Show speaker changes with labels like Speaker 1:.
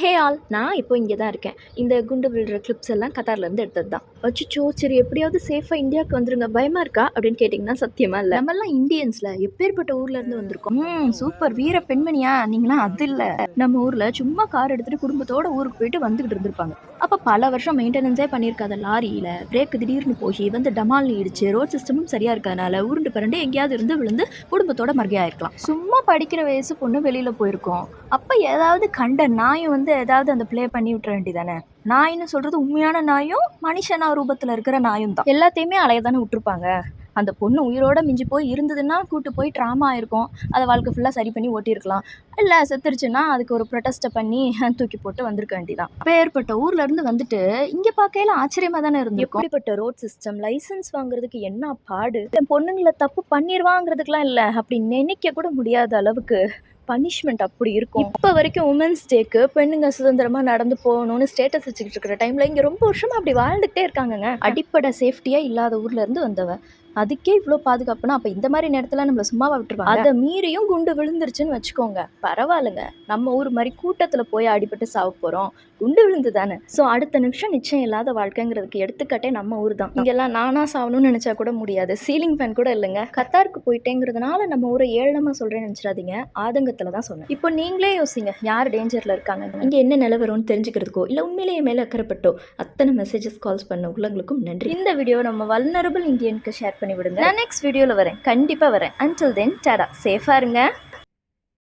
Speaker 1: Hey all, நான் இப்போ இங்கே தான் இருக்கேன். இந்த குண்டு விழுற கிளிப்ஸ் எல்லாம் கத்தார்லேருந்து எடுத்தது தான். அச்சோ, சரி எப்படியாவது சேஃபாக இந்தியாவுக்கு வந்துருங்க, பயமாக இருக்கா அப்படின்னு கேட்டிங்கன்னா சத்தியமாக இல்லை. நம்மெல்லாம் இந்தியன்ஸில் எப்பேற்பட்ட ஊர்லேருந்து வந்திருக்கோம். சூப்பர் வீர பெண்மணியா நீங்களாம்? அது இல்லை, நம்ம ஊரில் சும்மா கார் எடுத்துகிட்டு குடும்பத்தோட ஊருக்கு போயிட்டு வந்துக்கிட்டு இருந்திருப்பாங்க. அப்போ பல வருஷம் மெயின்டெனன்ஸே பண்ணியிருக்காத லாரியில் பிரேக் திடீர்னு போய் வந்து டமால்னு இடிச்சு ரோட் சிஸ்டமும் சரியாக இருக்கறனால உருண்டு பரண்டு எங்கேயாவது இருந்து விழுந்து குடும்பத்தோட மர்கையாயிருக்கலாம். சும்மா படிக்கிற வயசு பொண்ணு வெளியில் போயிருக்கோம். அப்போ ஏதாவது கண்ட நாயும் வந்து ஏதாவது அந்த ப்ளே பண்ணி விட்டுற வேண்டியதானே. நாயின்னு சொல்கிறது உண்மையான நாயும் மனுஷனா ரூபத்தில் இருக்கிற நாயும் தான். எல்லாத்தையுமே அலைய தானே விட்டுருப்பாங்க. அந்த பொண்ணு உயிரோட மிஞ்சி போய் இருந்ததுன்னா கூட்டு போய் ட்ராமா ஆயிருக்கும், அதை வாழ்க்கை ஃபுல்லாக சரி பண்ணி ஓட்டியிருக்கலாம். இல்லை செத்துருச்சுன்னா அதுக்கு ஒரு ப்ரொட்டஸ்ட்டை பண்ணி தூக்கி போட்டு வந்திருக்க வேண்டியதான். அப்பேற்பட்ட ஊர்ல இருந்து வந்துட்டு இங்கே பார்க்கையில ஆச்சரியமாக தானே இருந்திருக்கும். இப்படிப்பட்ட ரோட் சிஸ்டம், லைசன்ஸ் வாங்குறதுக்கு என்ன பாடு. பொண்ணுங்களை தப்பு பண்ணிடுவாங்கிறதுக்கெலாம் இல்லை, அப்படி நினைக்க கூட முடியாத அளவுக்கு பனிஷ்மெண்ட் அப்படி இருக்கும். இப்போ வரைக்கும் உமன்ஸ் டேக்கு பெண்ணுங்க சுதந்திரமாக நடந்து போகணும்னு ஸ்டேட்டஸ் வச்சுக்கிட்டு இருக்கிற டைமில் இங்கே ரொம்ப வருஷமாக அப்படி வாழ்ந்துகிட்டே இருக்காங்கங்க. அடிப்படை சேஃப்டியாக இல்லாத ஊர்ல இருந்து வந்தவ, அதுக்கே இவ்வளோ பாதுகாப்புனா அப்போ இந்த மாதிரி நேரத்தில் நம்மளை சும்மாவா விட்டுருவாங்க? அதை மீறியும் குண்டு விழுந்துருச்சுன்னு வச்சுக்கோங்க, பரவாயில்லைங்க, நம்ம ஊர் மாதிரி கூட்டத்தில் போய் அடிபட்டு சாவ போகிறோம், குண்டு விழுந்து தானே. ஸோ அடுத்த நிமிஷம் நிச்சயம் இல்லாத வாழ்க்கைங்கிறதுக்கு எடுத்துக்காட்டே நம்ம ஊர் தான். இங்கெல்லாம் நானாக சாகணும்னு நினச்சா கூட முடியாது, சீலிங் ஃபேன் கூட இல்லைங்க. கத்தாருக்கு போயிட்டேங்கிறதுனால நம்ம ஊரை ஏழனமாக சொல்கிறேன்னு நினச்சிடாதீங்க, ஆதங்கத்தில் தான் சொன்னேன். இப்போ நீங்களே யோசிங்க, யார் டேஞ்சரில் இருக்காங்க, இங்கே என்ன நிலவரம்னு தெரிஞ்சுக்கிறதுக்கோ இல்லை உண்மையிலேயே மேலே அக்கறைப்பட்டோ அத்தனை மெசேஜஸ் கால்ஸ் பண்ண உள்ளவங்களுக்கும் நன்றி. இந்த வீடியோ நம்ம வல்னரபிள் இந்தியனுக்கு ஷேர் பண்ணி விடுங்க. நான் நெக்ஸ்ட் வீடியோவில் வரேன், கண்டிப்பாக வரேன். அன்டில் தென் டாடா, சேஃபாக இருங்க.